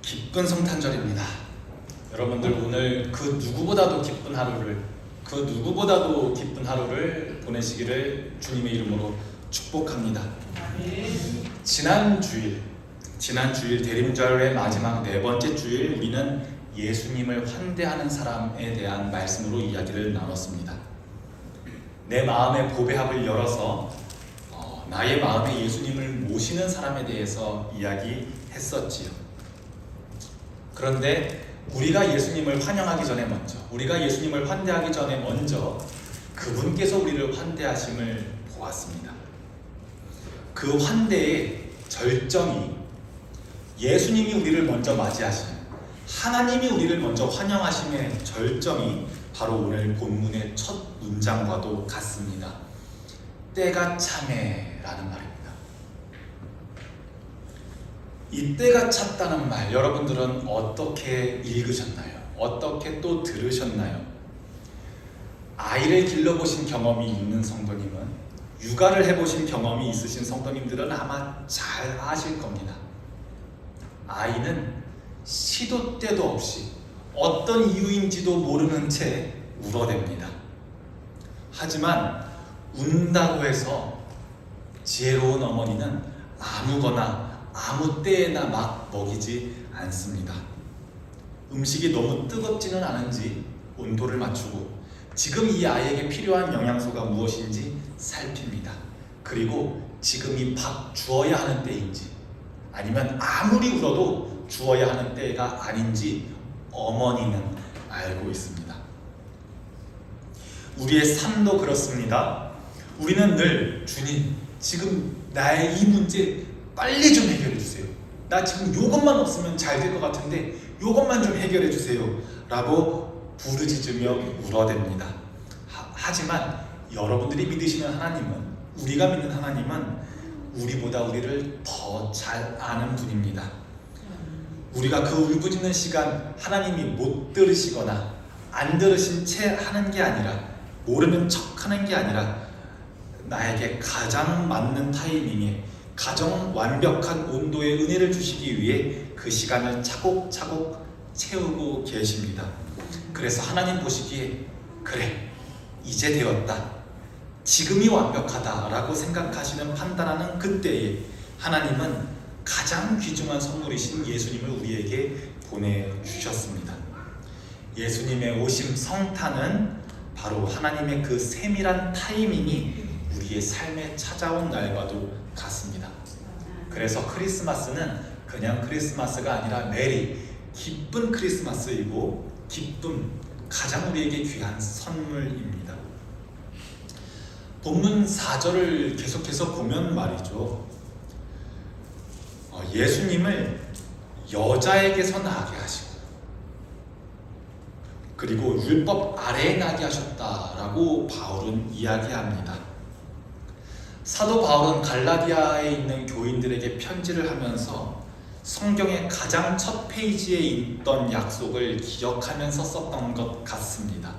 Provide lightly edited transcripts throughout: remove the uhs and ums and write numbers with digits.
기쁜 성탄절입니다. 여러분들 오늘 그 누구보다도 기쁜 하루를 보내시기를 주님의 이름으로 축복합니다. 지난 주일 대림절의 마지막 네 번째 주일 우리는 예수님을 환대하는 사람에 대한 말씀으로 이야기를 나눴습니다. 내 마음의 보배합을 열어서 나의 마음에 예수님을 모시는 사람에 대해서 이야기했었지요. 그런데 우리가 예수님을 환영하기 전에 우리가 예수님을 환대하기 전에 먼저 그분께서 우리를 환대하심을 보았습니다. 그 환대의 절정이 예수님이 우리를 먼저 맞이하심, 하나님이 우리를 먼저 환영하심의 절정이 바로 오늘 본문의 첫 문장과도 같습니다. 때가 참에라는 말입니다. 이 때가 찼다는 말 여러분들은 어떻게 읽으셨나요? 어떻게 또 들으셨나요? 아이를 길러보신 경험이 있는 성도님은, 육아를 해보신 경험이 있으신 성도님들은 아마 잘 아실 겁니다. 아이는 시도 때도 없이 어떤 이유인지도 모르는 채 울어댑니다. 하지만 운다고 해서 지혜로운 어머니는 아무거나 아무 때에나 막 먹이지 않습니다. 음식이 너무 뜨겁지는 않은지 온도를 맞추고 지금 이 아이에게 필요한 영양소가 무엇인지 살핍니다. 그리고 지금 이 밥 주어야 하는 때인지 아니면 아무리 울어도 주어야 하는 때가 아닌지 어머니는 알고 있습니다. 우리의 삶도 그렇습니다. 우리는 늘 주님, 지금 나의 이 문제 빨리 좀 해결해 주세요. 나 지금 요것만 없으면 잘 될 것 같은데 요것만 좀 해결해 주세요 라고 부르짖으며 울어댑니다. 하지만 여러분들이 믿으시는 하나님은, 우리가 믿는 하나님은 우리보다 우리를 더 잘 아는 분입니다. 우리가 그 울부짖는 시간 하나님이 못 들으시거나 안 들으신 채 하는 게 아니라, 모르는 척 하는 게 아니라 나에게 가장 맞는 타이밍에 가장 완벽한 온도의 은혜를 주시기 위해 그 시간을 차곡차곡 채우고 계십니다. 그래서 하나님 보시기에 그래, 이제 되었다, 지금이 완벽하다 라고 생각하시는, 판단하는 그때에 하나님은 가장 귀중한 선물이신 예수님을 우리에게 보내주셨습니다. 예수님의 오심 성탄은 바로 하나님의 그 세밀한 타이밍이 우리의 삶에 찾아온 날과도 같습니다. 그래서 크리스마스는 그냥 크리스마스가 아니라 메리, 기쁜 크리스마스이고 기쁨, 가장 우리에게 귀한 선물입니다. 본문 4절을 계속해서 보면 말이죠, 예수님을 여자에게서 나게 하시고 그리고 율법 아래에 나게 하셨다라고 바울은 이야기합니다. 사도 바울은 갈라디아에 있는 교인들에게 편지를 하면서 성경의 가장 첫 페이지에 있던 약속을 기억하면서 썼던 것 같습니다.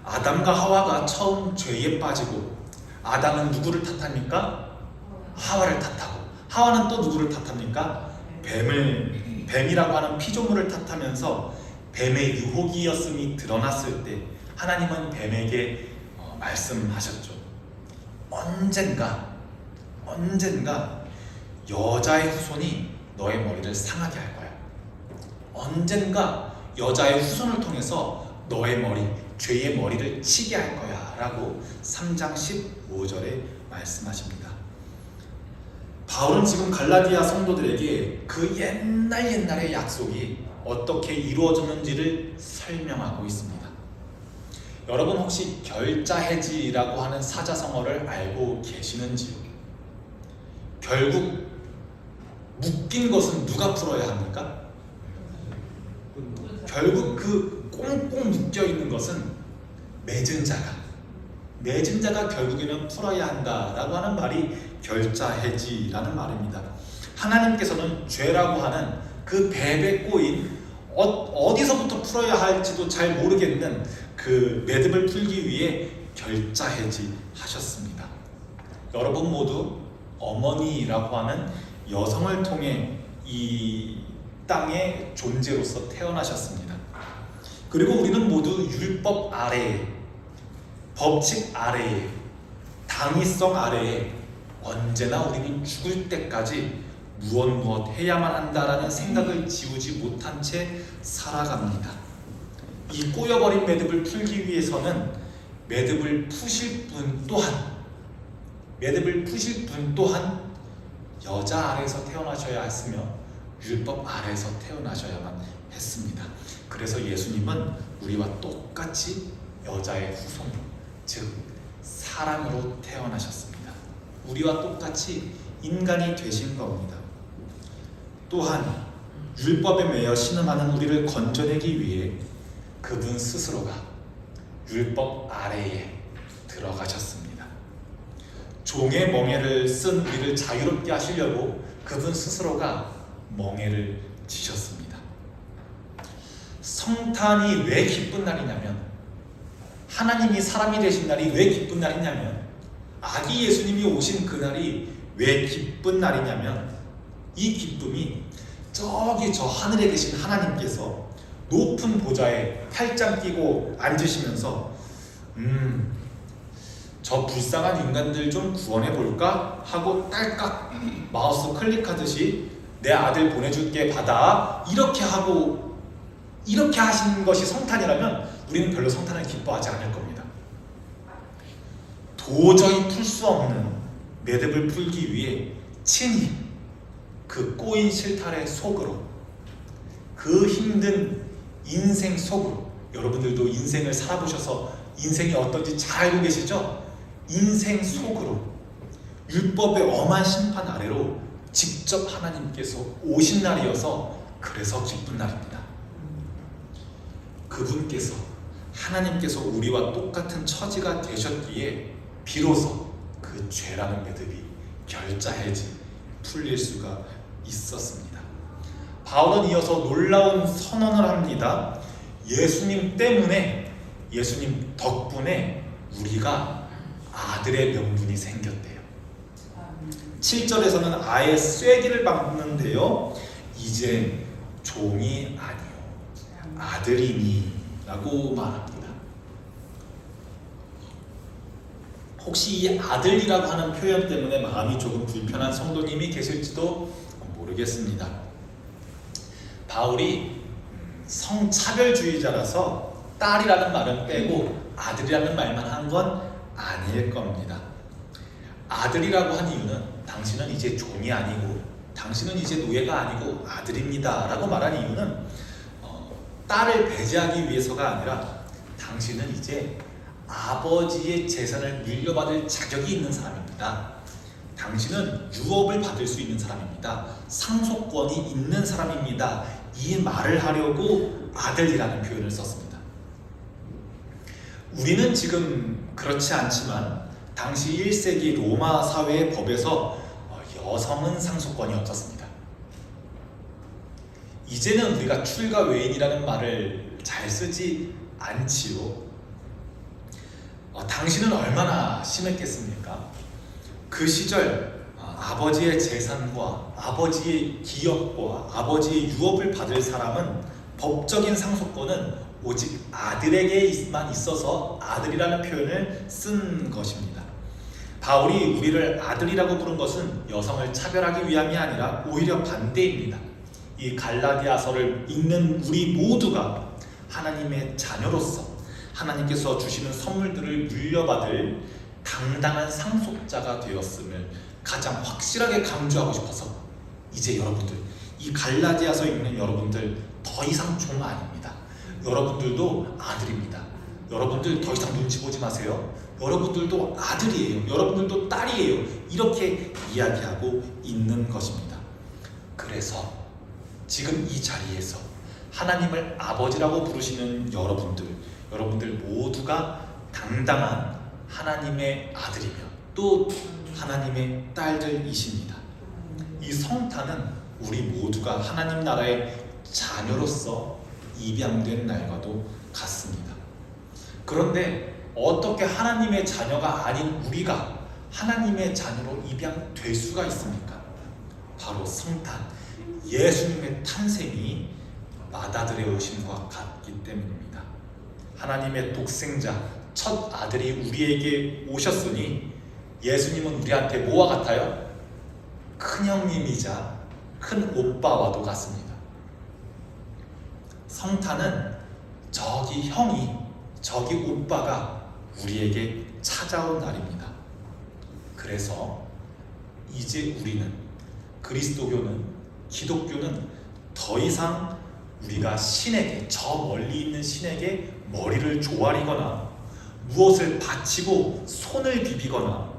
아담과 하와가 처음 죄에 빠지고 아담은 누구를 탓합니까? 하와를 탓하고, 하와는 또 누구를 탓합니까? 뱀이라고 하는 피조물을 탓하면서 뱀의 유혹이었음이 드러났을 때 하나님은 뱀에게 말씀하셨죠. 언젠가 여자의 후손이 너의 머리를 상하게 할 거야. 언젠가 여자의 후손을 통해서 너의 머리, 죄의 머리를 치게 할 거야 라고 3장 15절에 말씀하십니다. 바울은 지금 갈라디아 성도들에게 그 옛날의 약속이 어떻게 이루어졌는지를 설명하고 있습니다. 여러분 혹시 결자해지라고 하는 사자성어를 알고 계시는지요? 결국 묶인 것은 누가 풀어야 합니까? 결국 그 꽁꽁 묶여 있는 것은 맺은 자가 결국에는 풀어야 한다라고 하는 말이 결자해지라는 말입니다. 하나님께서는 죄라고 하는 그 뱀에 꼬인 어디서부터 풀어야 할지도 잘 모르겠는 그 매듭을 풀기 위해 결자해지 하셨습니다. 여러분 모두 어머니라고 하는 여성을 통해 이 땅의 존재로서 태어나셨습니다. 그리고 우리는 모두 율법 아래에, 법칙 아래에, 당위성 아래에 언제나 우리는 죽을 때까지 무엇 해야만 한다라는 생각을 지우지 못한 채 살아갑니다. 이 꼬여버린 매듭을 풀기 위해서는 매듭을 푸실 분 또한 여자 아래에서 태어나셔야 했으며 율법 아래에서 태어나셔야만 했습니다. 그래서 예수님은 우리와 똑같이 여자의 후손, 즉 사람으로 태어나셨습니다. 우리와 똑같이 인간이 되신 겁니다. 또한 율법에 매여 신음하는 우리를 건져내기 위해 그분 스스로가 율법 아래에 들어가셨습니다. 종의 멍에를 쓴 우리를 자유롭게 하시려고 그분 스스로가 멍에를 지셨습니다. 성탄이 왜 기쁜 날이냐면, 하나님이 사람이 되신 날이 왜 기쁜 날이냐면, 아기 예수님이 오신 그날이 왜 기쁜 날이냐면, 이 기쁨이 저기 저 하늘에 계신 하나님께서 높은 보좌에 팔짱 끼고 앉으시면서 저 불쌍한 인간들 좀 구원해 볼까 하고 딸깍 마우스 클릭하듯이 내 아들 보내줄게 받아, 이렇게 하신 것이 성탄이라면 우리는 별로 성탄을 기뻐하지 않을 겁니다. 도저히 풀 수 없는 매듭을 풀기 위해 친히 그 꼬인 실타래 속으로, 그 힘든 인생 속으로, 여러분들도 인생을 살아보셔서 인생이 어떤지 잘 알고 계시죠? 인생 속으로 율법의 엄한 심판 아래로 직접 하나님께서 오신 날이어서 그래서 기쁜 날입니다. 그분께서, 하나님께서 우리와 똑같은 처지가 되셨기에 비로소 그 죄라는 매듭이 결자해지 풀릴 수가 있었습니다. 바울은 이어서 놀라운 선언을 합니다. 예수님 때문에, 예수님 덕분에 우리가 아들의 명분이 생겼대요. 7절에서는 아예 쐐기를 박는데요, 이제 종이 아니요 아들이니 라고 말합니다. 혹시 이 아들이라고 하는 표현 때문에 마음이 조금 불편한 성도님이 계실지도 모르겠습니다. 바울이 성차별주의자라서 딸이라는 말은 빼고 아들이라는 말만 한 건 아닐 겁니다. 아들이라고 한 이유는 당신은 이제 종이 아니고, 당신은 이제 노예가 아니고 아들입니다 라고 말한 이유는 딸을 배제하기 위해서가 아니라 당신은 이제 아버지의 재산을 물려받을 자격이 있는 사람입니다. 당신은 유업을 받을 수 있는 사람입니다. 상속권이 있는 사람입니다. 이 말을 하려고 아들이라는 표현을 썼습니다. 우리는 지금 그렇지 않지만 당시 1세기 로마 사회의 법에서 여성은 상속권이 없었습니다. 이제는 우리가 출가 외인이라는 말을 잘 쓰지 않지요. 당신은 얼마나 심했겠습니까? 그 시절 아버지의 재산과 아버지의 기업과 아버지의 유업을 받을 사람은, 법적인 상속권은 오직 아들에게만 있어서 아들이라는 표현을 쓴 것입니다. 바울이 우리를 아들이라고 부른 것은 여성을 차별하기 위함이 아니라 오히려 반대입니다. 이 갈라디아서를 읽는 우리 모두가 하나님의 자녀로서 하나님께서 주시는 선물들을 물려받을 당당한 상속자가 되었음을 가장 확실하게 강조하고 싶어서, 이제 여러분들, 이 갈라디아서 읽는 여러분들 더 이상 종 아닙니다. 여러분들도 아들입니다. 여러분들 더 이상 눈치 보지 마세요. 여러분들도 아들이에요. 여러분들도 딸이에요. 이렇게 이야기하고 있는 것입니다. 그래서 지금 이 자리에서 하나님을 아버지라고 부르시는 여러분들 모두가 당당한 하나님의 아들이며 또 하나님의 딸들이십니다. 이 성탄은 우리 모두가 하나님 나라의 자녀로서 입양된 날과도 같습니다. 그런데 어떻게 하나님의 자녀가 아닌 우리가 하나님의 자녀로 입양될 수가 있습니까? 바로 성탄, 예수님의 탄생이 맏아들의 오심과 같기 때문입니다. 하나님의 독생자 첫 아들이 우리에게 오셨으니 예수님은 우리한테 뭐와 같아요? 큰 형님이자 큰 오빠와도 같습니다. 성탄은 저기 형이, 저기 오빠가 우리에게 찾아온 날입니다. 그래서 이제 우리는, 그리스도교는, 기독교는 더 이상 우리가 신에게, 저 멀리 있는 신에게 머리를 조아리거나 무엇을 바치고 손을 비비거나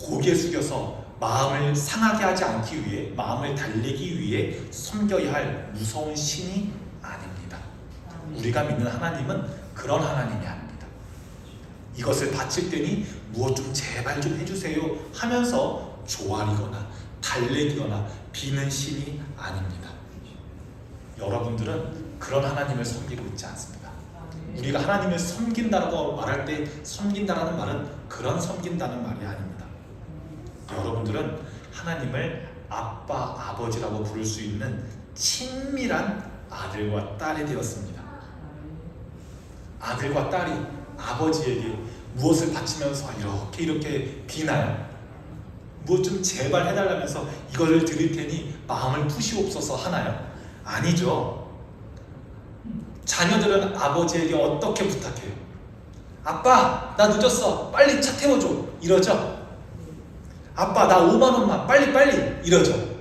고개 숙여서 마음을 상하게 하지 않기 위해, 마음을 달래기 위해 섬겨야 할 무서운 신이 아닙니다. 우리가 믿는 하나님은 그런 하나님이 아닙니다. 이것을 바칠 때니 무엇 좀 제발 좀 해주세요 하면서 조아리거나 달래거나 비는 신이 아닙니다. 여러분들은 그런 하나님을 섬기고 있지 않습니다. 우리가 하나님을 섬긴다고 말할 때 섬긴다라는 말은 그런 섬긴다는 말이 아닙니다. 여러분들은 하나님을 아빠, 아버지라고 부를 수 있는 친밀한 아들과 딸이 되었습니다. 아들과 딸이 아버지에게 무엇을 바치면서 이렇게 비나요? 무엇 좀 제발 해달라면서 이거를 드릴 테니 마음을 푸시옵소서 하나요? 아니죠. 자녀들은 아버지에게 어떻게 부탁해요? 아빠, 나 늦었어. 빨리 차 태워줘. 이러죠? 아빠, 나 5만 원만 빨리 이러죠.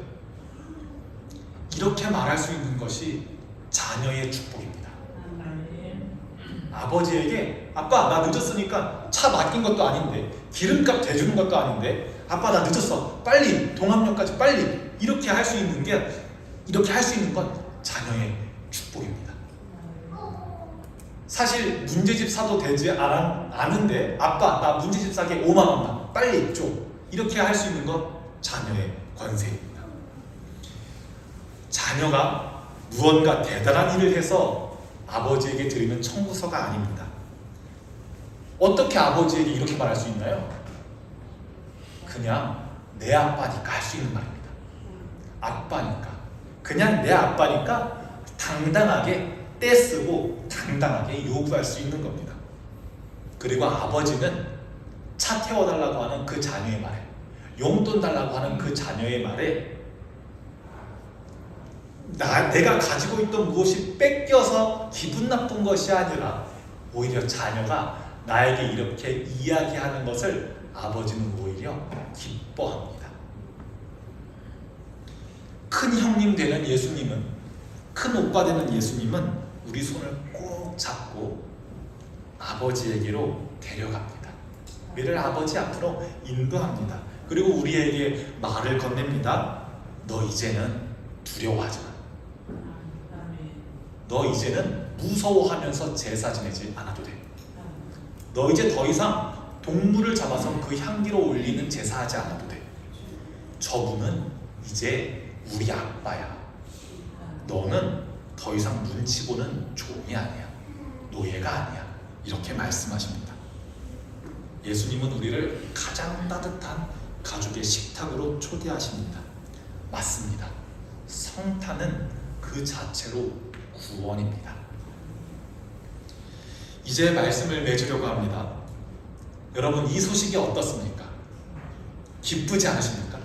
이렇게 말할 수 있는 것이 자녀의 축복입니다. 아버지에게 아빠, 나 늦었으니까 차 맡긴 것도 아닌데 기름값 대주는 것도 아닌데 아빠, 나 늦었어. 빨리 동암역까지 빨리 이렇게 할 수 있는 건 자녀의 축복입니다. 사실 문제집 사도 되지 않은데 아빠, 나 문제집 사게 5만 원만 빨리 줘. 이렇게 할 수 있는 건 자녀의 권세입니다. 자녀가 무언가 대단한 일을 해서 아버지에게 드리는 청구서가 아닙니다. 어떻게 아버지에게 이렇게 말할 수 있나요? 그냥 내 아빠니까 할 수 있는 말입니다. 아빠니까, 그냥 내 아빠니까 당당하게 떼쓰고 당당하게 요구할 수 있는 겁니다. 그리고 아버지는 차 태워달라고 하는 그 자녀의 말에, 용돈 달라고 하는 그 자녀의 말에 내가 가지고 있던 무엇이 뺏겨서 기분 나쁜 것이 아니라 오히려 자녀가 나에게 이렇게 이야기하는 것을 아버지는 오히려 기뻐합니다. 큰 형님 되는 예수님은, 큰 오빠 되는 예수님은 우리 손을 꼭 잡고 아버지에게로 데려갑니다. 우리를 아버지 앞으로 인도합니다. 그리고 우리에게 말을 건넵니다. 너 이제는 두려워하지 마. 너 이제는 무서워하면서 제사 지내지 않아도 돼. 너 이제 더 이상 동물을 잡아서 그 향기로 올리는 제사하지 않아도 돼. 저분은 이제 우리 아빠야. 너는 더 이상 눈치 보는 종이 아니야. 노예가 아니야. 이렇게 말씀하십니다. 예수님은 우리를 가장 따뜻한 가족의 식탁으로 초대하십니다. 맞습니다. 성탄은 그 자체로 구원입니다. 이제 말씀을 맺으려고 합니다. 여러분, 이 소식이 어떻습니까? 기쁘지 않으십니까?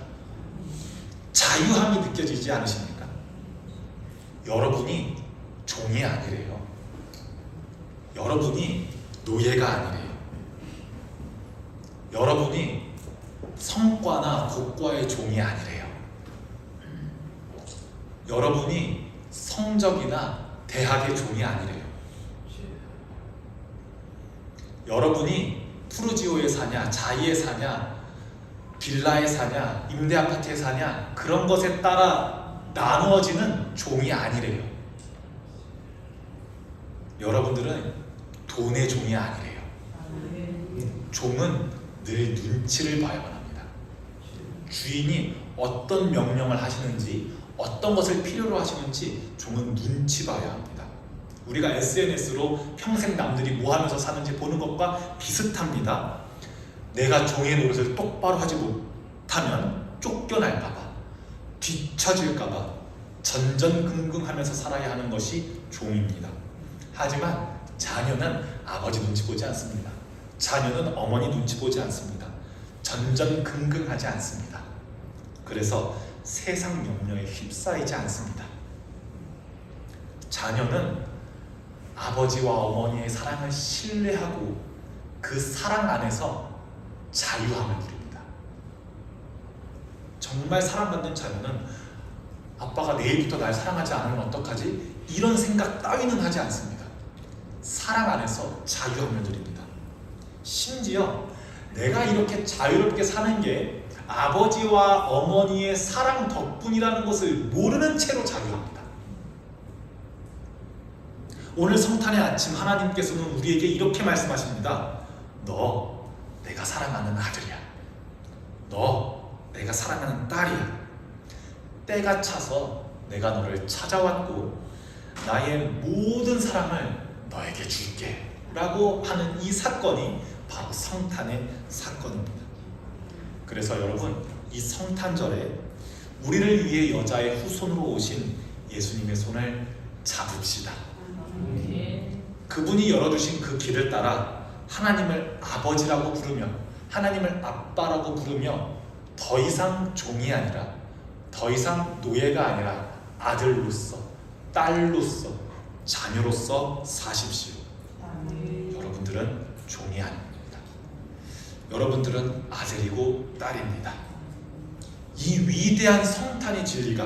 자유함이 느껴지지 않으십니까? 여러분이 종이 아니래요. 여러분이 노예가 아니래요. 여러분이 성과나 고과의 종이 아니래요. 여러분이 성적이나 대학의 종이 아니래요. 여러분이 푸르지오에 사냐, 자이에 사냐, 빌라에 사냐, 임대아파트에 사냐, 그런 것에 따라 나누어지는 종이 아니래요. 여러분들은 돈의 종이 아니래요. 종은 늘 눈치를 봐야만 합니다. 주인이 어떤 명령을 하시는지, 어떤 것을 필요로 하시는지 종은 눈치 봐야 합니다. 우리가 SNS로 평생 남들이 뭐 하면서 사는지 보는 것과 비슷합니다. 내가 종의 노릇을 똑바로 하지 못하면 쫓겨날까봐, 뒤처질까봐 전전긍긍하면서 살아야 하는 것이 종입니다. 하지만 자녀는 아버지 눈치 보지 않습니다. 자녀는 어머니 눈치 보지 않습니다. 전전긍긍하지 않습니다. 그래서 세상 염려에 휩싸이지 않습니다. 자녀는 아버지와 어머니의 사랑을 신뢰하고 그 사랑 안에서 자유함을 누립니다. 정말 사랑받는 자녀는 아빠가 내일부터 날 사랑하지 않으면 어떡하지? 이런 생각 따위는 하지 않습니다. 사랑 안에서 자유함을 누립니다. 심지어 내가 이렇게 자유롭게 사는 게 아버지와 어머니의 사랑 덕분이라는 것을 모르는 채로 자유합니다. 오늘 성탄의 아침 하나님께서는 우리에게 이렇게 말씀하십니다. 너 내가 사랑하는 아들이야. 너 내가 사랑하는 딸이야. 때가 차서 내가 너를 찾아왔고 나의 모든 사랑을 너에게 줄게 라고 하는 이 사건이 바로 성탄의 사건입니다. 그래서 여러분, 이 성탄절에 우리를 위해 여자의 후손으로 오신 예수님의 손을 잡읍시다. 그분이 열어주신 그 길을 따라 하나님을 아버지라고 부르며 하나님을 아빠라고 부르며 더 이상 종이 아니라 더 이상 노예가 아니라 아들로서 딸로서 자녀로서 사십시오. 여러분들은 종이 아닙니다. 여러분들은 아들이고 딸입니다. 이 위대한 성탄의 진리가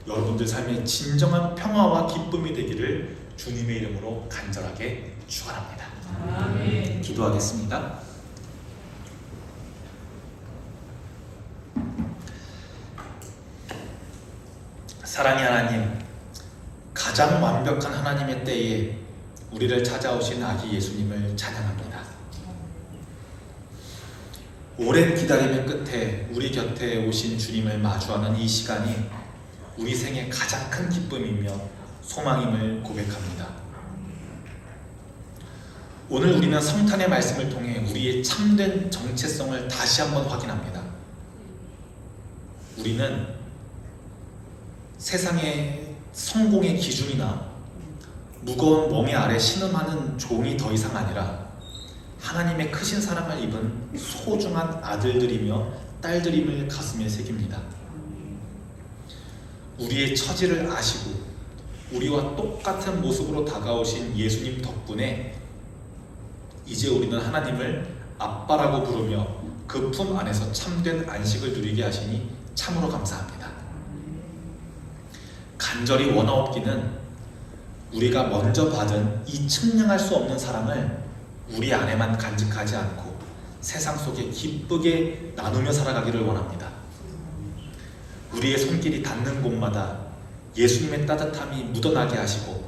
여러분들 삶의 진정한 평화와 기쁨이 되기를 주님의 이름으로 간절하게 축원합니다. 아멘. 기도하겠습니다. 사랑의 하나님, 가장 완벽한 하나님의 때에 우리를 찾아오신 아기 예수님을 찬양합니다. 오랜 기다림의 끝에 우리 곁에 오신 주님을 마주하는 이 시간이 우리 생의 가장 큰 기쁨이며 소망임을 고백합니다. 오늘 우리는 성탄의 말씀을 통해 우리의 참된 정체성을 다시 한번 확인합니다. 우리는 세상의 성공의 기준이나 무거운 멍에 아래 신음하는 종이 더 이상 아니라 하나님의 크신 사랑을 입은 소중한 아들들이며 딸들임을 가슴에 새깁니다. 우리의 처지를 아시고 우리와 똑같은 모습으로 다가오신 예수님 덕분에 이제 우리는 하나님을 아빠라고 부르며 그 품 안에서 참된 안식을 누리게 하시니 참으로 감사합니다. 간절히 원하옵기는 우리가 먼저 받은 이 측량할 수 없는 사랑을 우리 안에만 간직하지 않고 세상 속에 기쁘게 나누며 살아가기를 원합니다. 우리의 손길이 닿는 곳마다 예수님의 따뜻함이 묻어나게 하시고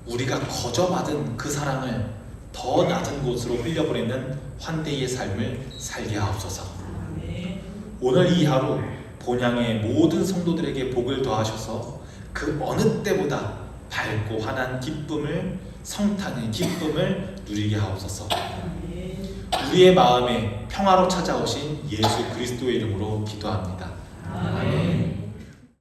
우리가 거저 받은 그 사랑을 더 낮은 곳으로 흘려보내는 환대의 삶을 살게 하옵소서. 오늘 이 하루 본향의 모든 성도들에게 복을 더하셔서 그 어느 때보다 밝고 환한 기쁨을, 성탄의 기쁨을 누리게 하옵소서. 우리의 마음에 평화로 찾아오신 예수 그리스도의 이름으로 기도합니다.